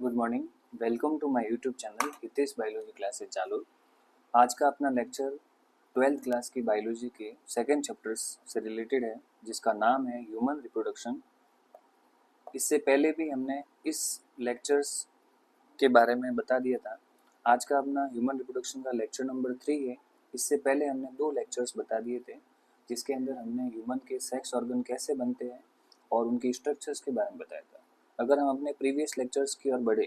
Good morning. Welcome to my YouTube channel Hitesh biology classes चालू। आज का अपना लेक्चर 12th क्लास की बायोलॉजी के सेकेंड चैप्टर्स से रिलेटेड है, जिसका नाम है ह्यूमन रिप्रोडक्शन। इससे पहले भी हमने इस लेक्चर्स के बारे में बता दिया था। आज का अपना ह्यूमन रिप्रोडक्शन का लेक्चर नंबर 3 है। इससे पहले हमने 2 लेक्चर्स बता दिए थे, जिसके अंदर हमने ह्यूमन के सेक्स ऑर्गन कैसे बनते हैं और उनके स्ट्रक्चर्स के बारे में बताया था। अगर हम अपने प्रीवियस लेक्चर्स की ओर बढ़े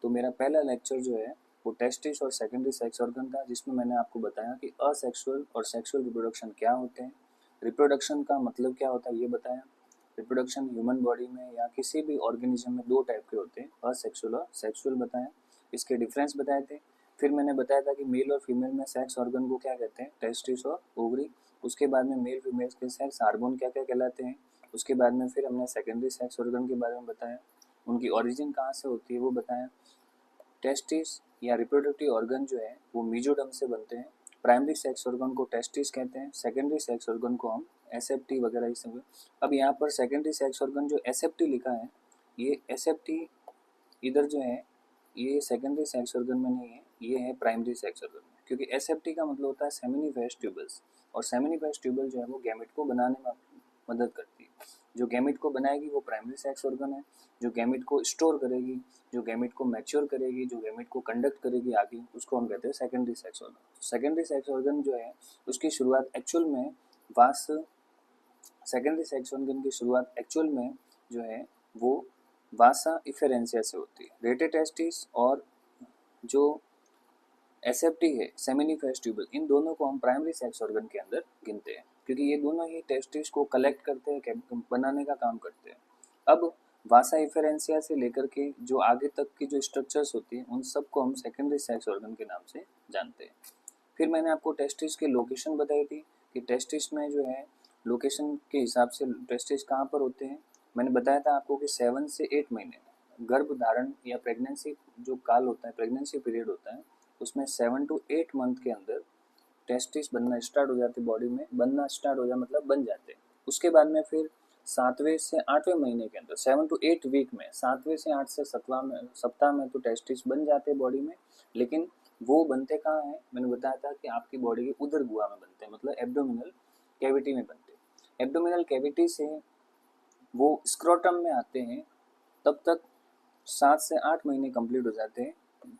तो मेरा पहला लेक्चर जो है वो टेस्टिस और सेकेंडरी सेक्स ऑर्गन था, जिसमें मैंने आपको बताया कि असेक्सुअल और सेक्सुअल रिप्रोडक्शन क्या होते हैं, रिप्रोडक्शन का मतलब क्या होता है ये बताया। रिप्रोडक्शन ह्यूमन बॉडी में या किसी भी ऑर्गेनिज्म में 2 टाइप के होते हैं, असेक्सुअल और सेक्सुअल बताया। इसके डिफरेंस बताए थे। फिर मैंने बताया था कि मेल और फीमेल में सेक्स ऑर्गन को क्या कहते हैं, टेस्टिस और ओवरी। उसके बाद में मेल फीमेल के सेक्स हार्मोन क्या क्या कहलाते हैं। उसके बाद में फिर हमने सेकेंडरी सेक्स ऑर्गन के बारे में बताया, उनकी ओरिजिन कहाँ से होती है वो बताया। टेस्टिस या रिप्रोडक्टिव ऑर्गन जो है वो मीजोडर्म से बनते हैं। प्राइमरी सेक्स ऑर्गन को टेस्टिस कहते हैं, सेकेंडरी सेक्स ऑर्गन को हम एसेप्टी वगैरह इस सब। अब यहाँ पर सेकेंडरी सेक्स ऑर्गन जो एसेप्टी लिखा है, ये एसेप्टी इधर जो है ये सेकेंडरी सेक्स ऑर्गन में नहीं है, ये है प्राइमरी सेक्स ऑर्गन में। क्योंकि एसेप्टी का मतलब होता है सेमिनिफेस ट्यूबल्स, और सेमिनिफेस ट्यूबल जो है वो गैमेट को बनाने में मदद करती है। जो गैमेट को बनाएगी वो प्राइमरी सेक्स ऑर्गन है। जो गैमेट को स्टोर करेगी, जो गैमेट को मैच्योर करेगी, जो गैमेट को कंडक्ट करेगी आगे, उसको हम कहते हैं secondary sex organ. Secondary sex organ जो है उसकी शुरुआत एक्चुअल में वास सेकेंडरी सेक्स ऑर्गन की शुरुआत एक्चुअल में जो है वो वासा इफेरेंसिया से होती है। रेटे टेस्टिस और जो एसेप्टी है सेमिनिफेस ट्यूबल, इन दोनों को हम प्राइमरी सेक्स ऑर्गन के अंदर गिनते हैं, क्योंकि ये दोनों ही टेस्टिस को कलेक्ट करते हैं, बनाने का काम करते हैं। अब वासा इफेरेंसिया से लेकर के जो आगे तक की जो स्ट्रक्चर्स होती हैं उन सबको हम सेकेंडरी सेक्स ऑर्गन के नाम से जानते हैं। फिर मैंने आपको टेस्टिस के लोकेशन बताई थी कि टेस्टिस में जो है लोकेशन के हिसाब से टेस्टिस कहाँ पर होते हैं। मैंने बताया था आपको कि 7 से 8 महीने गर्भ धारण या प्रेगनेंसी जो काल होता है, प्रेगनेंसी पीरियड होता है, उसमें 7 to 8 मंथ के अंदर टेस्टिस बनना स्टार्ट हो जाते, बॉडी में बनना स्टार्ट हो जाए मतलब बन जाते। उसके बाद में फिर 7वें से 8वें महीने के अंदर 7 to 8 वीक में, 7वें से 8 से 7वां में सप्ताह में तो टेस्टिस बन जाते बॉडी में। लेकिन वो बनते कहाँ हैं, मैंने बताया था कि आपकी बॉडी के उदर गुहा में बनते हैं, मतलब एब्डोमिनल कैविटी में बनते हैं। एब्डोमिनल कैविटी से वो स्क्रोटम में आते हैं, तब तक 7 से 8 महीने कंप्लीट हो जाते हैं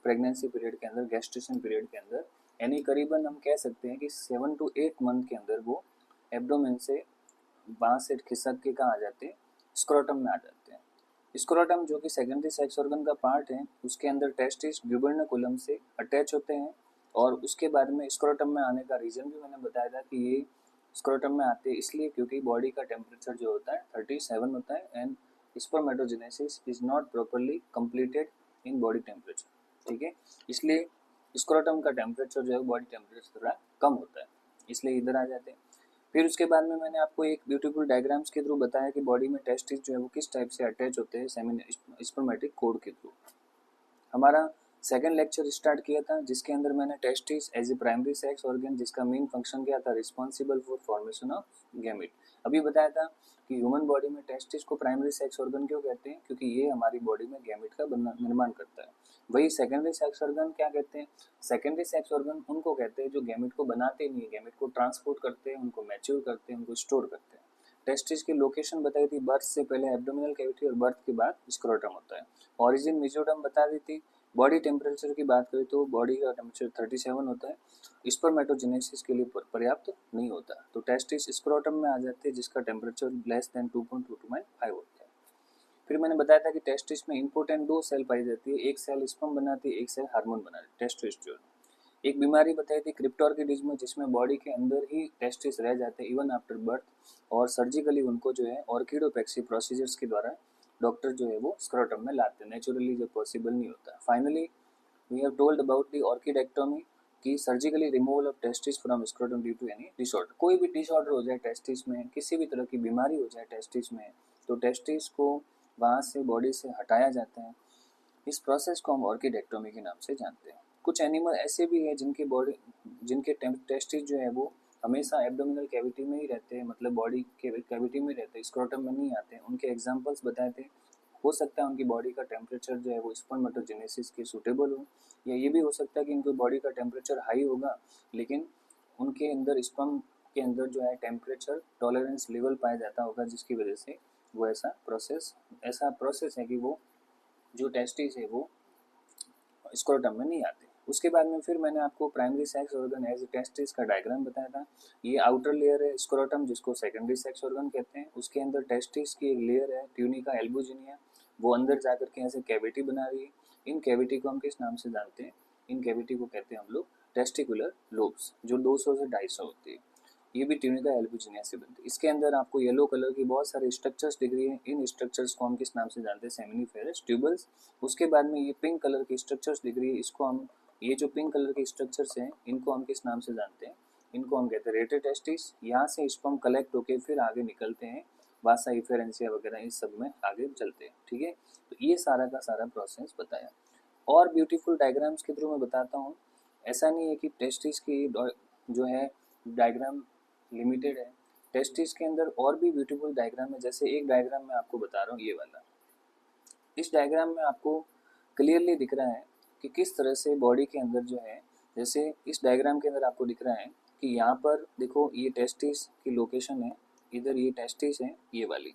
प्रेगनेंसी पीरियड के अंदर, गेस्टेशन पीरियड के अंदर। यानी करीबन हम कह सकते हैं कि 7 to 8 मंथ के अंदर वो एब्डोमेन से वहाँ से खिसक के कहाँ आ जाते हैं, स्क्रोटम में आ जाते हैं। स्क्रोटम जो कि सेकेंडरी सेक्स ऑर्गन का पार्ट है, उसके अंदर टेस्टिस ड्यूबरनकुलम से अटैच होते हैं। और उसके बाद में स्क्रोटम में आने का रीज़न भी मैंने बताया था कि ये स्क्रोटम में आते हैं इसलिए क्योंकि बॉडी का टेम्परेचर जो होता है 37 होता है, and spermatogenesis is not properly completed in body temperature. ठीक है, इसलिए स्क्रोटम का टेम्परेचर जो है बॉडी टेम्परेचर थोड़ा कम होता है, इसलिए इधर आ जाते हैं। फिर उसके बाद में मैंने आपको एक ब्यूटीफुल डायग्राम्स के थ्रू बताया कि बॉडी में टेस्टिस जो है वो किस टाइप से अटैच होते हैं सेमिन स्पर्मेटिक कोड के थ्रू। हमारा सेकेंड लेक्चर स्टार्ट किया था, जिसके अंदर मैंने testis as a primary sex organ, जिसका मेन फंक्शन क्या था, responsible for formation of gamete. अभी बताया था कि ह्यूमन बॉडी में टेस्टिस को प्राइमरी सेक्स ऑर्गन क्यों कहते हैं, क्योंकि ये हमारी बॉडी में गैमेट का निर्माण करता है। वही सेकेंडरी सेक्स ऑर्गन क्या कहते हैं, सेकेंडरी सेक्स ऑर्गन उनको कहते हैं जो गैमेट को बनाते नहीं है, गैमेट को ट्रांसपोर्ट करते हैं, उनको मैच्योर करते हैं, उनको स्टोर करते हैं। टेस्टिस की लोकेशन बताई थी, बर्थ से पहले एब्डोमिनल कैविटी और बर्थ के बाद स्क्रोटम होता है। ऑरिजिन मिजोडम बता दी थी। बॉडी टेम्परेचर की बात करें तो बॉडी का टेम्परेचर 37 होता है, स्पर्मेटोजेनेसिस के लिए पर्याप्त नहीं होता, तो टेस्टिस स्क्रोटम में आ जाते हैं जिसका टेम्परेचर लेस देन 2.2 to 5 होता है। फिर मैंने बताया था कि टेस्टिस में इंपॉर्टेंट 2 सेल पाई जाती है, एक सेल स्पर्म बनाती है, एक सेल हार्मोन बनाती है, टेस्टोस्टेरोन। एक बीमारी बताई थी क्रिप्टोर्किडिज्म, जिसमें बॉडी के अंदर ही टेस्टिस रह जाते हैं इवन आफ्टर बर्थ, और सर्जिकली उनको जो है ऑर्किडोपेक्सी प्रोसीजर्स के द्वारा डॉक्टर जो है वो स्क्रोटम में लाते हैं, नेचुरली जो पॉसिबल नहीं होता। Finally we have told about the orchidectomy, की surgically removal of testis from scrotum due to any disorder. कोई भी डिसऑर्डर हो जाए टेस्टिस में, किसी भी तरह की बीमारी हो जाए टेस्टिस में, तो टेस्टिस को वहाँ से बॉडी से हटाया जाता है। इस प्रोसेस को हम ऑर्किडेक्टोमी के नाम से जानते हैं। कुछ एनिमल ऐसे भी हैं जिनके टेस्टिस जो है वो हमेशा एब्डोमिनल कैविटी में ही रहते हैं, मतलब बॉडी के कैविटी में रहते हैं, स्क्रोटम में नहीं आते हैं। उनके एग्जांपल्स बताए थे हो सकता है उनकी बॉडी का टेम्परेचर जो है वो स्पर्मेटोजेनेसिस के सूटेबल हो, या ये भी हो सकता है कि उनकी बॉडी का टेम्परेचर हाई होगा लेकिन उनके अंदर स्पर्म के अंदर जो है टेम्परेचर टॉलरेंस लेवल पाया जाता होगा, जिसकी वजह से वो ऐसा प्रोसेस है कि वो जो टेस्टिस है वो स्क्रोटम में नहीं आते। उसके बाद में फिर मैंने आपको primary sex organ as testis का डायग्राम बताया था। ये आउटर लेयर है स्क्रोटम, जिसको सेकेंडरी सेक्स ऑर्गन कहते हैं। उसके अंदर टेस्टिस की एक लेयर है ट्यूनिका एल्बुजिनिया, वो अंदर जाकर के ऐसे कैविटी बना रही है। इन कैविटी को हम किस नाम से जानते हैं? इन कैविटी को कहते हैं हम लोग टेस्टिकुलर लोब्स, जो 200 से 250 होती है। ये भी ट्यूनिका एल्बुजिनिया से बनती है। इसके अंदर आपको येलो कलर की बहुत सारे स्ट्रक्चर्स दिख रही हैं। इन स्ट्रक्चर्स को हम किस नाम से जानते हैं? Seminiferous tubules. उसके बाद में ये पिंक कलर की स्ट्रक्चर्स दिख रही है, इसको हम, ये जो पिंक कलर के स्ट्रक्चर्स हैं इनको हम किस नाम से जानते हैं? इनको हम कहते हैं रेटे टेस्टिस। यहाँ से स्पर्म कलेक्ट होकर फिर आगे निकलते हैं वासा इफेरेंसिया वगैरह, इस सब में आगे चलते हैं। ठीक है, तो ये सारा का सारा प्रोसेस बताया और ब्यूटीफुल डायग्राम्स के थ्रू मैं बताता हूँ। ऐसा नहीं है कि टेस्टिस की जो है डायग्राम लिमिटेड है, टेस्टिस के अंदर और भी ब्यूटीफुल डायग्राम है। जैसे एक डायग्राम मैं आपको बता रहा हूँ, ये वाला। इस डायग्राम में आपको क्लियरली दिख रहा है कि किस तरह से बॉडी के अंदर जो है, जैसे इस डायग्राम के अंदर आपको दिख रहा है कि यहाँ पर देखो ये टेस्टिस की लोकेशन है, इधर ये टेस्टिस है ये वाली।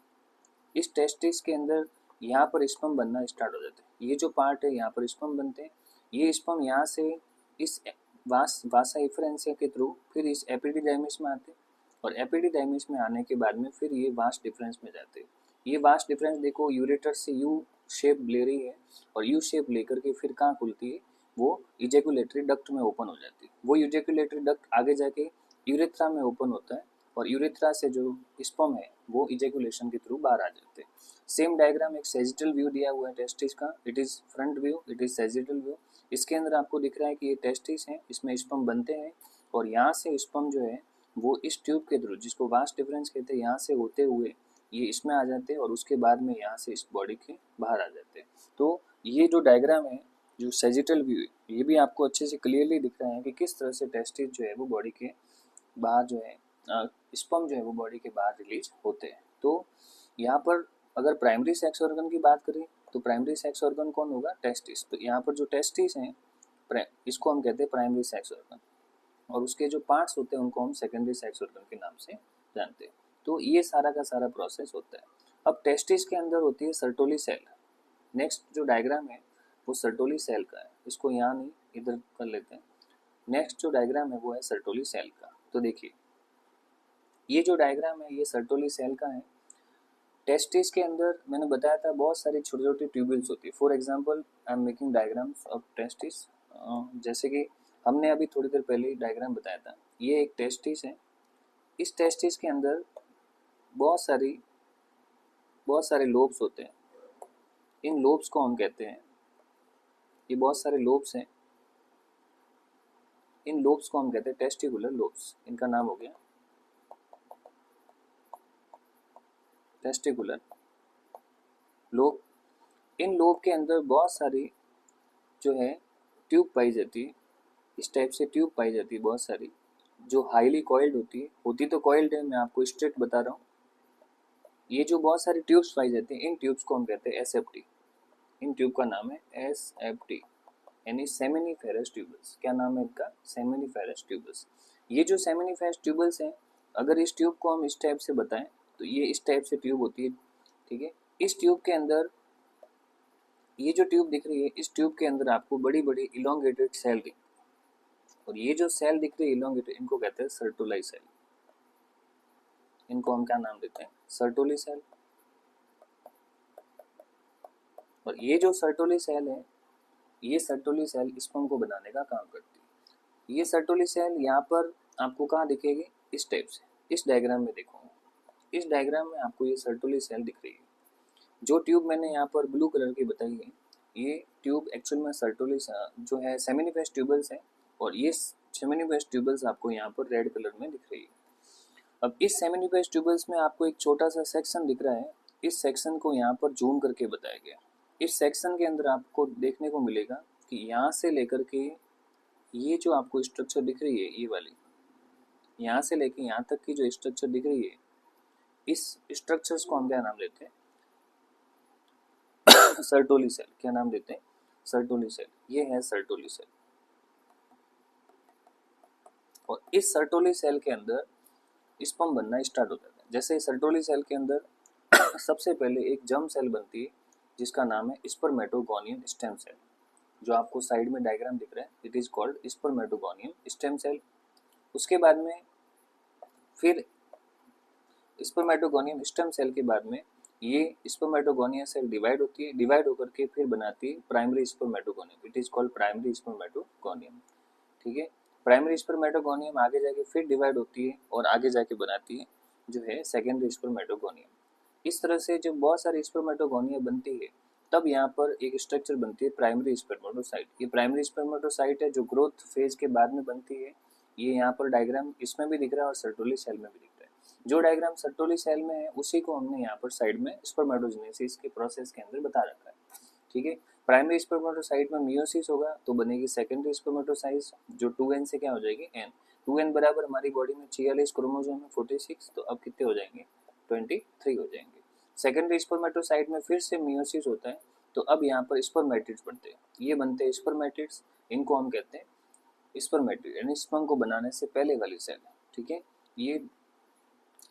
इस टेस्टिस के अंदर यहाँ पर स्पर्म बनना स्टार्ट हो जाते हैं। ये जो पार्ट है यहाँ पर स्पर्म बनते हैं। ये स्पर्म यहाँ से इस वासा इफरेंसिया के थ्रू फिर इस एपिडिडाइमिस में आते हैं और एपिडिडाइमिस में आने के बाद में फिर ये वास्ट डिफरेंस में जाते हैं। ये वास्ट डिफरेंस देखो यूरेटर से यू शेप ले रही है और यू शेप लेकर के फिर कहाँ खुलती है? वो इजेकुलेटरी डक्ट में ओपन हो जाती है। वो इजेकुलेटरी डक्ट आगे जाके यूरेथ्रा में ओपन होता है और यूरेथ्रा से जो स्पर्म है वो इजेकुलेशन के थ्रू बाहर आ जाते हैं। सेम डायग्राम एक सेजिटल व्यू दिया हुआ है टेस्टिस का, it is front view, it is sagittal view. इसके अंदर आपको दिख रहा है कि ये टेस्टिस हैं, इसमें स्पर्म बनते हैं और यहाँ से स्पर्म जो है वो इस ट्यूब के थ्रू, जिसको वास्ट डिफरेंस कहते हैं, यहाँ से होते हुए ये इसमें आ जाते हैं और उसके बाद में यहाँ से इस बॉडी के बाहर आ जाते हैं। तो ये जो डायग्राम है, जो सेजिटल व्यू है, ये भी आपको अच्छे से क्लियरली दिख रहा है कि किस तरह से टेस्टिस जो है वो बॉडी के बाहर जो है स्पर्म जो है वो बॉडी के बाहर रिलीज होते हैं। तो यहाँ पर अगर प्राइमरी सेक्स ऑर्गन की बात करें तो प्राइमरी सेक्स ऑर्गन कौन होगा? टेस्टिस। तो यहाँ पर जो टेस्टिस हैं इसको हम कहते हैं प्राइमरी सेक्स ऑर्गन और उसके जो पार्ट्स होते हैं उनको हम सेकेंडरी सेक्स ऑर्गन के नाम से जानते हैं। तो ये सारा का सारा प्रोसेस होता है। अब टेस्टिस के अंदर होती है सर्टोली सेल। नेक्स्ट जो डायग्राम है वो सर्टोली सेल का है, इसको यहाँ नहीं इधर कर लेते हैं। नेक्स्ट जो डायग्राम है वो है सर्टोली सेल का। तो देखिए ये जो डायग्राम है ये सर्टोली सेल का है। टेस्टिस के अंदर मैंने बताया था बहुत सारी छोटी छोटी ट्यूब्यूल्स होती है। For example I am making diagrams of testis. जैसे कि हमने अभी थोड़ी देर पहले ही डायग्राम बताया था, ये एक टेस्टिस है। इस टेस्टिस के अंदर बहुत सारे लोब्स होते हैं। इन लोब्स को हम कहते हैं, ये बहुत सारे लोब्स हैं, इन लोब्स को हम कहते हैं टेस्टिकुलर लोब्स। इनका नाम हो गया टेस्टिकुलर लोब। इन लोब के अंदर बहुत सारी जो है ट्यूब पाई जाती है, इस टाइप से ट्यूब पाई जाती है बहुत सारी, जो हाईली कॉइल्ड होती तो कॉइल्ड है, मैं आपको स्ट्रेट बता रहा हूँ। ये जो बहुत सारी ट्यूब्स पाई जाती हैं इन ट्यूब्स को हम कहते हैं एसएफटी। इन ट्यूब का नाम है एसएफटी यानी सेमिनिफेरस ट्यूबल्स। क्या नाम है इनका? Seminiferous tubules. ये जो सेमिनिफेरस ट्यूबल्स हैं, अगर इस ट्यूब को हम इस टाइप से बताएं तो ये इस टाइप से ट्यूब होती है। ठीक है, इस ट्यूब के अंदर ये जो ट्यूब दिख रही है, इस ट्यूब के अंदर आपको बड़ी बड़ी इलोंगेटेड सेल दिख, और ये जो सेल दिख रही है इलोंगेटेड, इनको कहते हैं सर्टोलाई सेल। इनको हम क्या नाम देते हैं? Sertoli cell. और ये जो सर्टोली सेल है, ये सर्टोली सेल स्पर्म को बनाने का काम करती है। ये सर्टोली सेल यहाँ पर आपको कहाँ दिखेगी? इस टाइप से, इस डायग्राम में देखो, इस डायग्राम में आपको ये सर्टोली सेल दिख रही है। जो ट्यूब मैंने यहाँ पर ब्लू कलर की बताई है, ये ट्यूब एक्चुअल में सर्टोली जो है सेमिनिफेरस ट्यूबल्स है, और ये सेमिनिफेरस ट्यूबल्स आपको यहाँ पर रेड कलर में दिख रही है। अब इस सेमिनिफेरस ट्यूबल्स में आपको एक छोटा सा सेक्शन दिख रहा है, इस सेक्शन को यहाँ पर जूम करके बताया गया। इस सेक्शन के अंदर आपको देखने को मिलेगा कि यहाँ से लेकर के ये जो आपको स्ट्रक्चर दिख रही है, ये वाली, यहाँ से लेके यहाँ तक की जो स्ट्रक्चर दिख रही है, इस स्ट्रक्चर्स को हम क्या नाम लेते हैं? सर्टोली सेल, क्या नाम देते हैं? Sertoli cell. ये है सर्टोली सेल। और इस सर्टोली सेल के अंदर स्पर्म बनना स्टार्ट हो जाता है। जैसे सर्टोली सेल के अंदर सबसे पहले एक जर्म सेल बनती है जिसका नाम है स्पर्मेटोगोनियम स्टेम सेल, जो आपको साइड में डायग्राम दिख रहा है, it is called spermatogonium stem cell. उसके बाद में फिर स्पर्मेटोगोनियम स्टेम सेल के बाद में ये स्पर्मेटोगोनियम सेल डिवाइड होती है, डिवाइड होकर के फिर बनाती है primary spermatogonium, it is called primary spermatogonium. ठीक है, प्राइमरी स्पर्मेटोगोनियम आगे जाके फिर डिवाइड होती है और आगे जाके बनाती है जो है सेकेंडरी स्पर्मेटोगोनियम। इस तरह से जब बहुत सारी स्पर्मेटोगोनियम बनती है तब यहाँ पर एक स्ट्रक्चर बनती है प्राइमरी स्पर्मेटोसाइट। ये प्राइमरी स्पर्मेटोसाइट है जो ग्रोथ फेज के बाद में बनती है। ये यहाँ पर डायग्राम इसमें भी दिख रहा है और सर्टोली सेल में भी दिख रहा है। जो डायग्राम सर्टोली सेल में है उसी को हमने यहाँ पर साइड में स्पर्मेटोजेनेसिस के प्रोसेस के अंदर बता रखा है। ठीक है, प्राइमरी स्पर्मेटोसाइट में मियोसिस होगा तो बनेगी सेकेंडरी स्पर्मेटोसाइट, जो 2n से क्या हो जाएगी n। 2n बराबर हमारी बॉडी में 46 क्रोमोसोम है 46, तो अब कितने हो जाएंगे 23 हो जाएंगे। सेकेंडरी स्पर्मेटोसाइट में फिर से मियोसिस होता है तो अब यहाँ पर स्पर्मेटिड्स बनते हैं, ये बनते हैं स्पर्मेटिड्स, इनको हम कहते हैं स्पर्मेटिड, यानी स्पर्म को बनाने से पहले वाली सेल। ठीक है, ये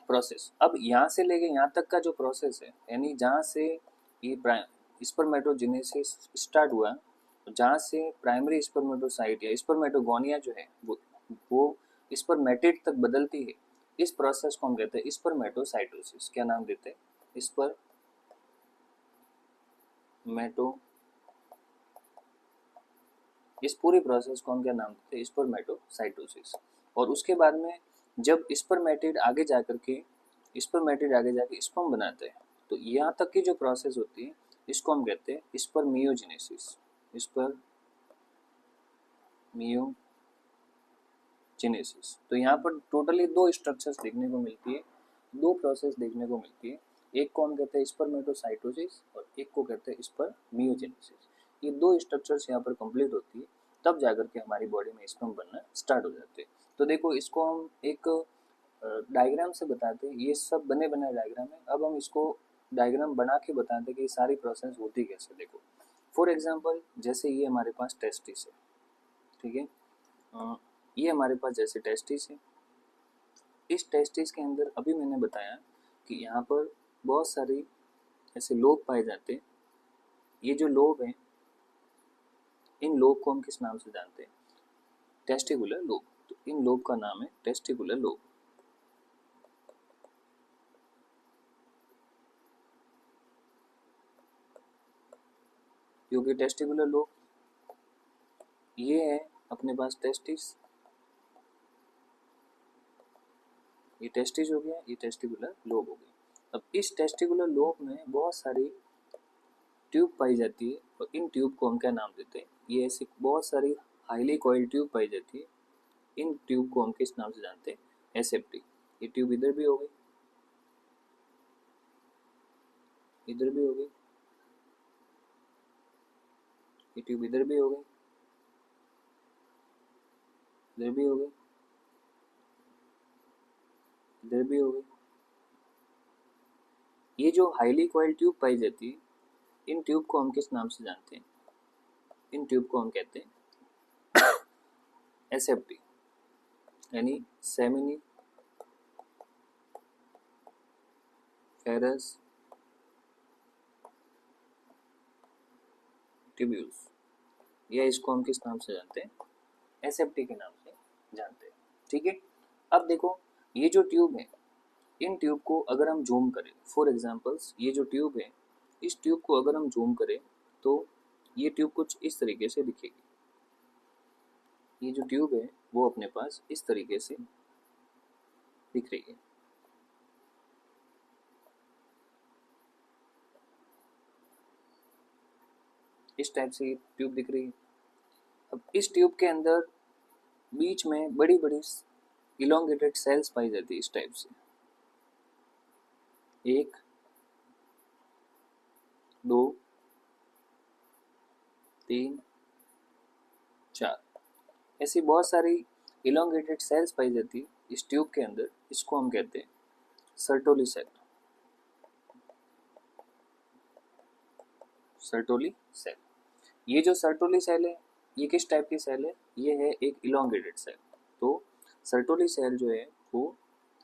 प्रोसेस अब यहाँ से लेके यहाँ तक का जो प्रोसेस है, यानी जहाँ से ये स्पर्मेटोजेनेसिस स्टार्ट हुआ, जहाँ से प्राइमरी स्पर्मेटोसाइट या स्पर्मेटोगोनिया जो है वो स्पर्मेटिड तक बदलती है, इस प्रोसेस को हम कहते हैं स्पर्मेटोसाइटोसिस। क्या नाम देते हैं? इस पूरी प्रोसेस को हम क्या नाम देते हैं? स्पर्मेटोसाइटोसिस। और उसके बाद में जब स्पर्मेटिड आगे जाके स्पर्म बनाते हैं तो यहाँ तक की जो प्रोसेस होती है इसको हम कहते हैं स्पर्मियोजेनेसिस। स्पर्मियोजेनेसिस। तो यहाँ पर टोटली दो स्ट्रक्चर्स देखने को मिलती है, दो प्रोसेस देखने को मिलती है। एक को हम कहते हैं स्पर्मेटोसाइटोसिस और एक को कहते हैं स्पर्मियोजेनेसिस। ये दो स्ट्रक्चर्स यहाँ पर कंप्लीट होती है तब जाकर के हमारी बॉडी में स्पर्म बनना स्टार्ट हो जाते हैं। तो देखो इसको हम एक डायग्राम से बताते हैं, ये सब बने बनाए डायग्राम है। अब हम इसको डायग्राम बना के बताते हैं कि सारी प्रोसेस होती कैसे। देखो फॉर एग्जांपल जैसे ये हमारे पास टेस्टिस है, ठीक है, ये हमारे पास जैसे टेस्टिस है, इस टेस्टिस के अंदर अभी मैंने बताया कि यहाँ पर बहुत सारी ऐसे लोब पाए जाते हैं। ये जो लोब हैं इन लोब को हम किस नाम से जानते हैं? Testicular lobe. तो इन लोब का नाम है टेस्टिकुलर लोब। क्योंकि टेस्टिकुलर लोब ये है अपने पास टेस्टिस, ये टेस्टिस हो गया, ये टेस्टिकुलर लोब हो गया। अब इस टेस्टिकुलर लोब में बहुत सारी ट्यूब पाई जाती है और इन ट्यूब को हम क्या नाम देते हैं? ये ऐसी बहुत सारी हाईली कॉइल्ड ट्यूब पाई जाती है, इन ट्यूब को हम किस नाम से जानते हैं? एसेप्टी। ये ट्यूब इधर भी हो गई, इधर भी हो गई, ये ट्यूब इधर भी हो गई, इधर भी हो गई, इधर भी हो गई। ये जो हाईली कॉइल्ड ट्यूब पाई जाती है इन ट्यूब को हम किस नाम से जानते हैं? इन ट्यूब को हम कहते हैं एसेप्टी, यानी सेमिनी फेरस ट्यूब्यूल्स, या इसको हम किस नाम से जानते हैं? एसेप्टी के नाम से जानते हैं। ठीक है, अब देखो ये जो ट्यूब है इन ट्यूब को अगर हम जूम करें, फॉर एग्जांपल्स ये जो ट्यूब है इस ट्यूब को अगर हम जूम करें तो ये ट्यूब कुछ इस तरीके से दिखेगी। ये जो ट्यूब है वो अपने पास इस तरीके से दिख रही है। इस टाइप से ये ट्यूब दिख रही है। अब इस ट्यूब के अंदर बीच में बड़ी बड़ी इलोंगेटेड सेल्स पाई जाती है इस टाइप से, 1 2 3 4 ऐसी बहुत सारी इलोंगेटेड सेल्स पाई जाती है इस ट्यूब के अंदर। इसको हम कहते हैं सर्टोली सेल। Sertoli cell. ये जो सर्टोली सेल है ये किस टाइप की सेल है? ये है एक इलोंगेटेड सेल। तो सर्टोली सेल जो है वो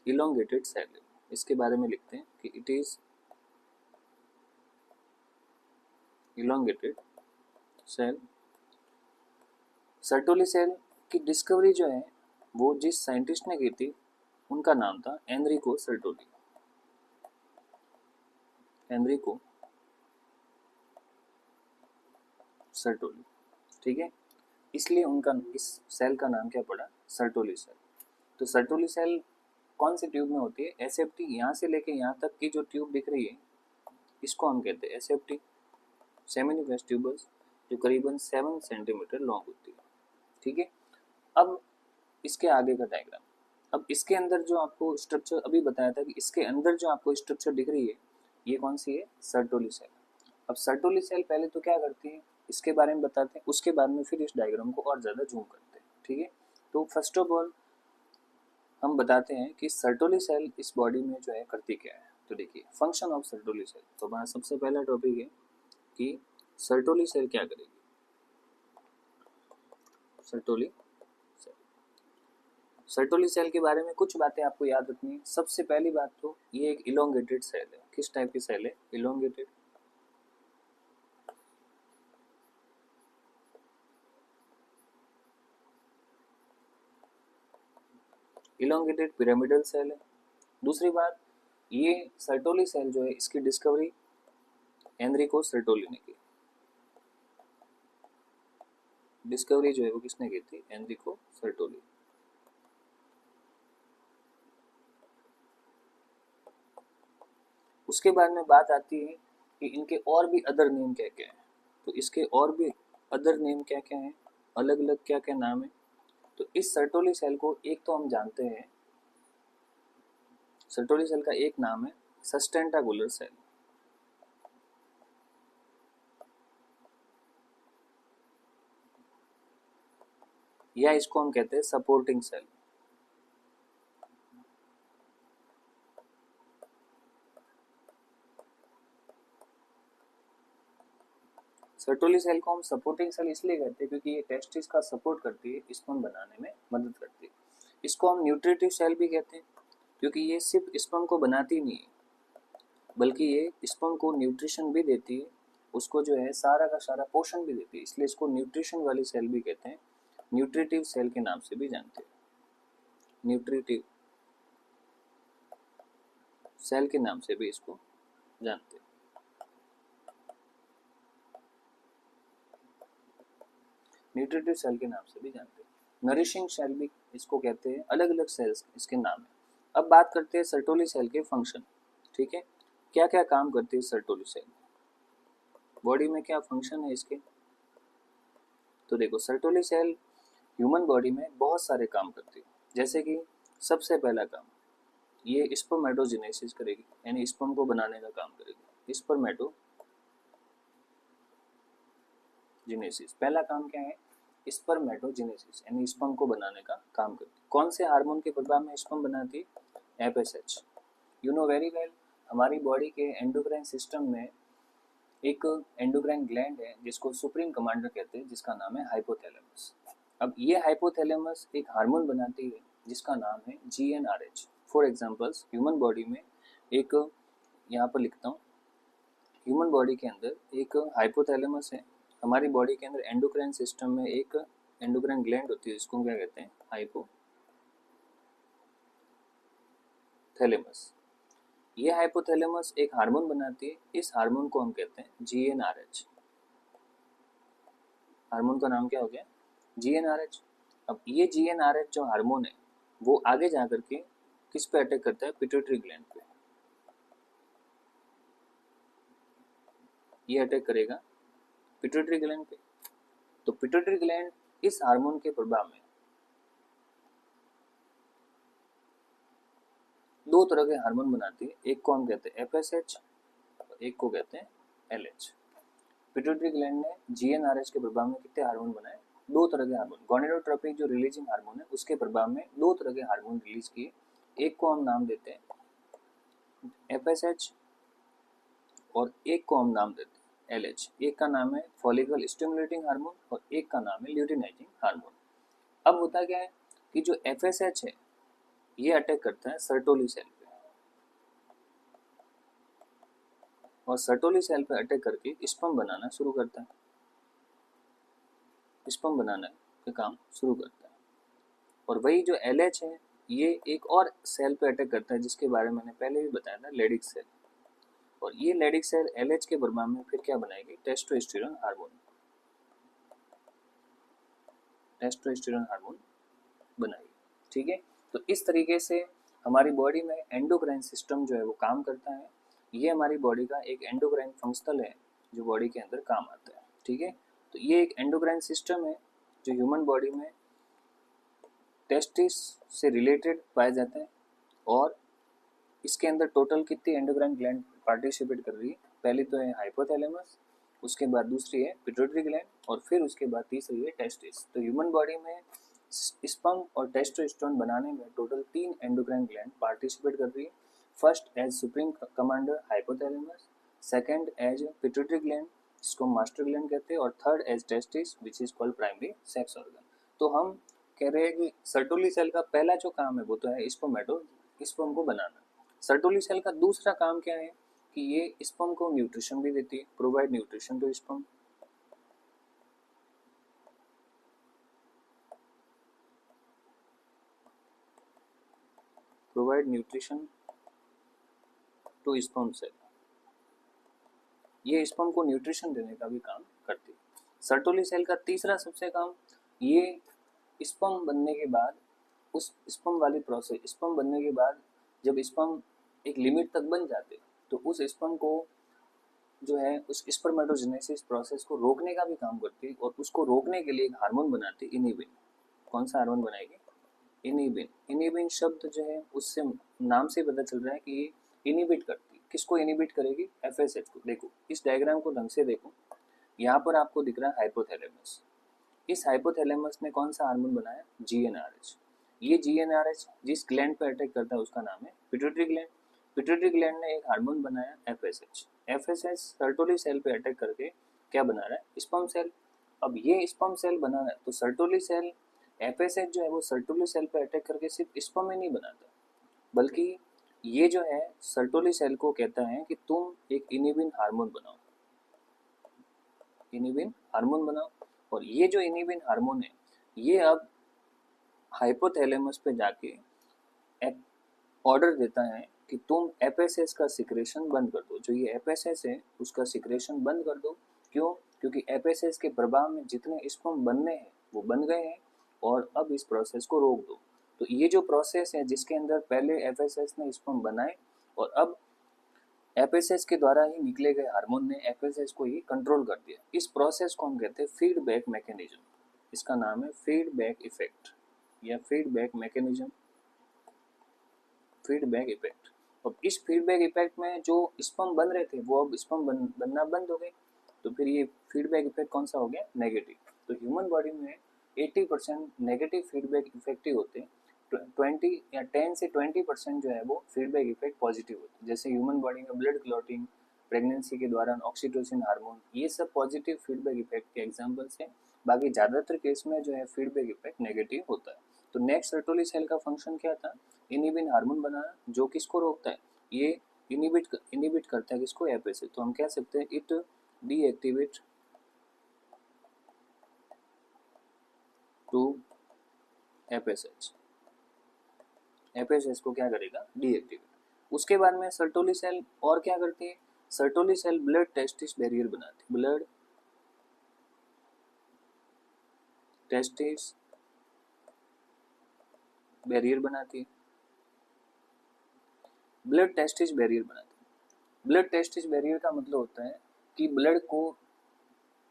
इलोंगेटेड सेल है। इसके बारे में लिखते हैं कि it is elongated cell. Sertoli cell की डिस्कवरी जो है वो जिस साइंटिस्ट ने की थी उनका नाम था एनरिको सर्टोली। एनरिको सर्टोली, ठीक है। इसलिए उनका इस सेल का नाम क्या पड़ा? Sertoli cell. तो सर्टोली सेल कौन से ट्यूब में होती है? एसएफटी। यहाँ से लेके यहाँ तक की जो ट्यूब दिख रही है इसको हम कहते हैं एसएफटी, सेमिनिफेस ट्यूबस, जो करीबन 7 सेंटीमीटर लॉन्ग होती है, ठीक है। अब इसके आगे का डायग्राम। अब इसके अंदर जो आपको स्ट्रक्चर अभी बताया था कि इसके अंदर जो आपको स्ट्रक्चर दिख रही है ये कौन सी है? Sertoli cell. अब सर्टोली सेल पहले तो क्या करती है इसके बारे में बताते हैं, उसके बाद में फिर इस डायग्राम को और ज़्यादा जूम करते हैं, ठीक है। तो फर्स्ट ऑफ ऑल हम बताते हैं कि सर्टोली सेल इस बॉडी में जो है करती क्या है। तो देखिए फंक्शन ऑफ सर्टोली सेल। तो हमारा सबसे पहला टॉपिक है कि सर्टोली सेल क्या करेगी। सर्टोली सेल, सर्टोली सेल के बारे में कुछ बातें आपको याद रखनी है। सबसे पहली बात तो ये एक इलोंगेटेड सेल है। किस टाइप की सेल है? इलोंगेटेड। इलोंगेटेड पिरामिडल सेल है। दूसरी बात, ये सर्टोली सेल जो है इसकी डिस्कवरी एनरिको सर्टोली ने की। डिस्कवरी जो है वो किसने की थी? Enrico Sertoli. उसके बाद में बात आती है कि इनके और भी अदर नेम क्या क्या हैं। तो इसके और भी अदर नेम क्या क्या हैं, अलग अलग क्या क्या नाम है। तो इस सर्टोली सेल को एक तो हम जानते हैं, सर्टोली सेल का एक नाम है सस्टेंटाकुलर सेल, या इसको हम कहते हैं सपोर्टिंग सेल। सर्टोली सेल को हम सपोर्टिंग सेल इसलिए कहते हैं क्योंकि ये टेस्टिस का सपोर्ट करती है, स्पर्म बनाने में मदद करती है। इसको हम न्यूट्रिटिव सेल भी कहते हैं क्योंकि ये सिर्फ स्पर्म को बनाती नहीं है बल्कि ये स्पर्म को न्यूट्रिशन भी देती है, उसको जो है सारा का सारा पोषण भी देती है, इसलिए इसको न्यूट्रिशन वाली सेल भी कहते हैं। न्यूट्रिटिव सेल के नाम से भी जानते हैं, न्यूट्रिटिव सेल के नाम से भी इसको जानते हैं। न्यूट्रिटिव सेल के नाम से भी जानते हैं। नरिशिंग सेल भी इसको कहते हैं, अलग अलग सेल्स इसके नाम है। अब बात करते हैं सर्टोली सेल के फंक्शन, ठीक है। क्या क्या काम करती है सर्टोली सेल, बॉडी में क्या फंक्शन है इसके। तो देखो सर्टोली सेल ह्यूमन बॉडी में बहुत सारे काम करती है। जैसे कि सबसे पहला काम ये स्पर्मेटोजेनेसिस करेगी, यानी स्पर्म को बनाने का काम करेगी। स्पर्मेटोजेनेसिस पहला काम क्या है? स्पर्मेटोजेनेसिस यानी स्पर्म को बनाने का काम करती है। कौन से हार्मोन के प्रभाव में स्पर्म बनाती है? FSH. You know very well, हमारी बॉडी के एंडोक्राइन सिस्टम में एक एंडोक्राइन ग्लैंड है जिसको सुप्रीम कमांडर कहते हैं, जिसका नाम है हाइपोथैलेमस। अब ये हाइपोथैलेमस एक हार्मोन बनाती है जिसका नाम है GnRH. For examples human body में एक, यहाँ पर लिखता हूँ, ह्यूमन बॉडी के अंदर एक हाइपोथैलेमस है। हमारी बॉडी के अंदर एंडोक्राइन सिस्टम में एक एंडोक्राइन ग्लैंड होती है, इसको क्या कहते हैं? हाइपोथैलेमस। ये हाइपोथैलेमस एक हार्मोन बनाती है, इस हार्मोन को हम कहते हैं जीएनआरएच। हार्मोन का नाम क्या हो गया? जीएनआरएच। अब ये जीएनआरएच जो हार्मोन है वो आगे जाकर के किस पे अटैक करता है? पिट्यूटरी ग्लैंड पे। ये अटैक करेगा पिट्यूटरी ग्लैंड पे। तो पिट्यूटरी ग्लैंड इस हार्मोन के प्रभाव में दो तरह के हार्मोन बनाती है, एक को हम कहते हैं एफएसएच और एक को कहते हैं एलएच। पिट्यूटरी ग्लैंड ने जीएनआरएच के प्रभाव में कितने हार्मोन बनाए? दो तरह के हार्मोन। गोनेडोट्रोपिक जो रिलीजिंग हार्मोन है उसके प्रभाव में दो तरह के हार्मोन रिलीज किए, एक को हम नाम देते हैं एफएसएच और एक को हम नाम देते हैं LH, एक का नाम है फॉलिकल स्टिमुलेटिंग हार्मोन और एक का नाम है ल्यूटिनाइजिंग हार्मोन। अब होता क्या है कि जो FSH है ये अटैक करता है सर्टोली सेल पे, और सर्टोली सेल पे अटैक करके स्पर्म बनाना शुरू करता है, स्पर्म बनाना का काम शुरू करता है। और वही जो LH है ये एक और सेल पे अटैक करता है जिसके बारे में मैंने पहले भी बताया था, लेडिक सेल। और ये लेडिक सेल LH के प्रभाव में फिर क्या बनाएगी, टेस्टोस्टेरोन हार्मोन, टेस्टोस्टेरोन हार्मोन बनाएगी। ठीक है, तो इस तरीके से हमारी बॉडी में एंडोक्राइन सिस्टम जो है वो काम करता है। ये हमारी बॉडी का एक एंडोक्राइन फंक्शनल है जो बॉडी के अंदर काम आता है। ठीक है, तो ये एक एंडोक्राइन सिस्टम है जो ह्यूमन बॉडी में टेस्टिस से रिलेटेड पाया जाता है। और इसके अंदर टोटल कितनी एंडोक्राइन ग्लैंड पार्टिसिपेट कर रही है, पहली तो है हाइपोथैलेमस, उसके बाद दूसरी है पिट्यूटरी ग्लैंड और फिर उसके बाद तीसरी है टेस्टिस। तो ह्यूमन बॉडी में स्पर्म और टेस्टोस्टेरोन बनाने में टोटल 3 एंडोक्राइन ग्लैंड पार्टिसिपेट कर रही है। First as supreme commander hypothalamus, second as pituitary gland जिसको मास्टर ग्लैंड कहते हैं, और third as testis which is called primary sex organ. तो हम कह रहे हैं कि सर्टोली सेल का पहला जो काम है वो तो है स्पर्म को बनाना। सर्टोली सेल का दूसरा काम क्या है कि ये स्पर्म को न्यूट्रिशन भी देती है, provide nutrition to sperm. Provide nutrition to sperm cell, ये स्पर्म को न्यूट्रिशन देने का भी काम करती है। सर्टोली सेल का तीसरा सबसे काम, ये स्पर्म बनने के बाद उस स्पर्म वाली प्रोसेस, स्पर्म बनने के बाद जब स्पर्म एक लिमिट तक बन जाते तो उस स्पर्म को जो है उस स्पर्मेटोजेनेसिस प्रोसेस को रोकने का भी काम करती है। और उसको रोकने के लिए एक हार्मोन बनाती है, इनिबिन। कौन सा हार्मोन बनाएगी, इनिबिन। इनिबिन शब्द जो है उससे नाम से पता चल रहा है कि ये इनिबिट करती है। किसको इनिबिट करेगी, FSH को। देखो इस डायग्राम को ढंग से देखो, यहाँ पर आपको दिख रहा है हाइपोथैलेमस। इस हाइपोथैलेमस ने कौन सा हार्मोन बनाया, GnRH। ये GnRH जिस ग्लैंड पर अटैक करता है उसका नाम है पिट्यूटरी ग्लैंड। पिट्यूटरी ग्लैंड ने एक हार्मोन बनाया FSH। FSH सर्टोली सेल पे अटैक करके क्या बना रहा है, स्पर्म सेल। अब ये स्पर्म सेल बना रहा है तो सर्टोली सेल, FSH जो है वो सर्टोली सेल पे अटैक करके सिर्फ स्पर्म ही नहीं बनाता, बल्कि ये जो है सर्टोली सेल को कहता है कि तुम एक इनिबिन हार्मोन बनाओ, इनिबिन हार्मोन बनाओ। और ये जो इनिबिन हार्मोन है ये अब हाइपोथैलेमस पे जाके ऑर्डर देता है कि तुम FSH का सिक्रेशन बंद कर दो। जो ये FSH है उसका सिक्रेशन बंद कर दो। क्यों, क्योंकि FSH के प्रभाव में जितने स्पर्म बनने हैं वो बन गए हैं और अब इस प्रोसेस को रोक दो। तो ये जो प्रोसेस है जिसके अंदर पहले FSH ने स्पर्म बनाए और अब FSH के द्वारा ही निकले गए हार्मोन ने FSH को ही कंट्रोल कर दिया। इस प्रोसेस को हम कहते हैं फीडबैक मैकेनिज्म। इसका नाम है फीडबैक इफेक्ट या फीडबैक मैकेनिज्म, फीडबैक इफेक्ट। अब इस फीडबैक इफेक्ट में जो स्पर्म बन रहे थे वो अब स्पर्म बनना बंद हो गए, तो फिर ये फीडबैक इफेक्ट कौन सा हो गया, नेगेटिव। तो ह्यूमन बॉडी में 80% नेगेटिव फीडबैक इफेक्टिव होते हैं, 20 या 10 से 20% जो है वो फीडबैक इफेक्ट पॉजिटिव होते हैं। जैसे ह्यूमन बॉडी में ब्लड क्लॉटिंग, प्रेगनेंसी के दौरान ऑक्सीटोसिन हार्मोन, ये सब पॉजिटिव फीडबैक इफेक्ट के एग्जाम्पल्स हैं। बाकी ज़्यादातर केस में जो है फीडबैक इफेक्ट नेगेटिव होता है। तो नेक्स्ट सर्टोली सेल का फंक्शन क्या था, इनिबिन हार्मोन बनाना, जो किसको रोकता है, ये इनिबिट करता है किसको, FSH। तो हम कह सकते हैं it deactivate to FSH। FSH को क्या करेगा, डीएक्टिवेट। उसके बाद में सर्टोली सेल और क्या करती है, Sertoli cell blood testis barrier बनाती है, ब्लड टेस्टिस बैरियर बनाती है, ब्लड टेस्टिस बैरियर बनाती है। ब्लड टेस्टिस बैरियर का मतलब होता है कि ब्लड को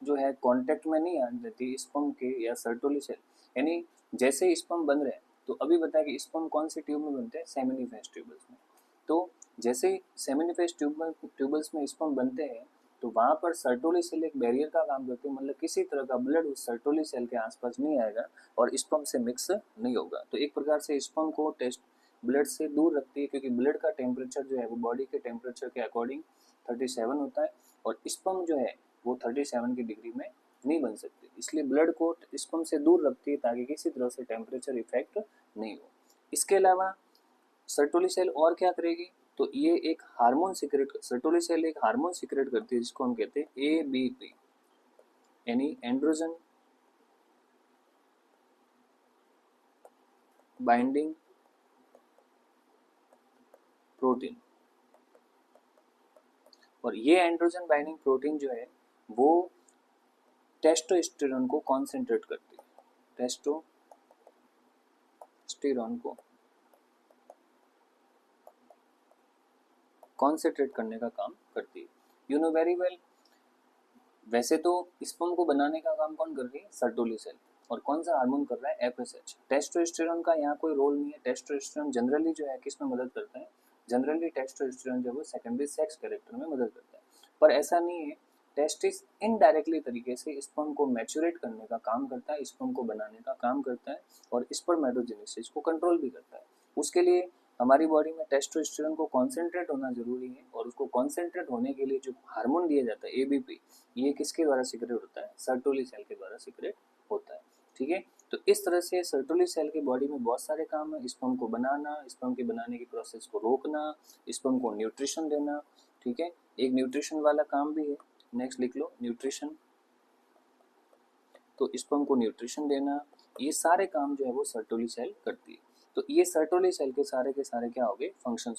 जो है कांटेक्ट में नहीं आने देती स्पर्म के या सर्टोली सेल। यानी जैसे स्पर्म बन रहे हैं तो अभी बताया कि स्पर्म कौन से ट्यूब में बनते हैं, सेमिनिफेस ट्यूबल्स में। तो जैसे सेमिनिफेस ट्यूबल्स में स्पर्म बनते हैं तो वहाँ पर सर्टोली सेल एक बैरियर का काम करती है, मतलब किसी तरह का ब्लड उस सर्टोली सेल के आसपास नहीं आएगा और स्पर्म से मिक्स नहीं होगा। तो एक प्रकार से स्पर्म को टेस्ट ब्लड से दूर रखती है, क्योंकि ब्लड का टेम्परेचर जो है वो बॉडी के टेम्परेचर के अकॉर्डिंग 37 होता है और स्पर्म जो है वो 37 की डिग्री में नहीं बन सकती, इसलिए ब्लड को स्पर्म से दूर रखती है ताकि किसी तरह से टेम्परेचर इफेक्ट नहीं हो। इसके अलावा सर्टोली सेल और क्या करेगी, तो ये एक हार्मोन सीक्रेट, सर्टोली सेल एक हार्मोन सीक्रेट करती है जिसको हम कहते हैं ABP, यानी एंड्रोजन बाइंडिंग प्रोटीन। और ये एंड्रोजन बाइंडिंग प्रोटीन जो है वो टेस्टोस्टेरोन को कॉन्सेंट्रेट करती है, टेस्टोस्टेरोन को कॉन्सेंट्रेट करने का काम करती है। यू नो वेरी वेल, वैसे तो स्पर्म को बनाने का काम कौन कर रही है, सर्टोली सेल, और कौन सा हार्मोन कर रहा है, FSH। टेस्टोस्टेरोन का यहाँ कोई रोल नहीं है। टेस्टोस्टेरोन जनरली जो है किस में मदद करता है, जनरली टेस्टोस्टेरोन जो है सेकेंडरी सेक्स कैरेक्टर में मदद करता है, पर ऐसा नहीं है। टेस्टिस इनडायरेक्टली तरीके से स्पर्म को मैच्योरेट करने का काम करता है, स्पर्म को बनाने का काम करता है और स्पर्मेटोजेनेसिस को कंट्रोल भी करता है। उसके लिए हमारी बॉडी में टेस्टोस्टेरोन को कॉन्सेंट्रेट होना जरूरी है, और उसको कॉन्सेंट्रेट होने के लिए जो हार्मोन दिया जाता है ABP, ये किसके द्वारा सीक्रेट होता है, सर्टोली सेल के द्वारा सीक्रेट होता है। ठीक है, तो इस तरह से सर्टोली सेल की बॉडी में बहुत सारे काम है, स्पर्म को बनाना, स्पर्म के बनाने की प्रोसेस को रोकना, स्पर्म को न्यूट्रिशन देना। ठीक है, एक न्यूट्रिशन वाला काम भी है, नेक्स्ट लिख लो न्यूट्रिशन, तो स्पर्म को न्यूट्रिशन देना, ये सारे काम जो है वो सर्टोली सेल करती है। तो ये सर्टोली सेल के सारे क्या हो गए, फंक्शंस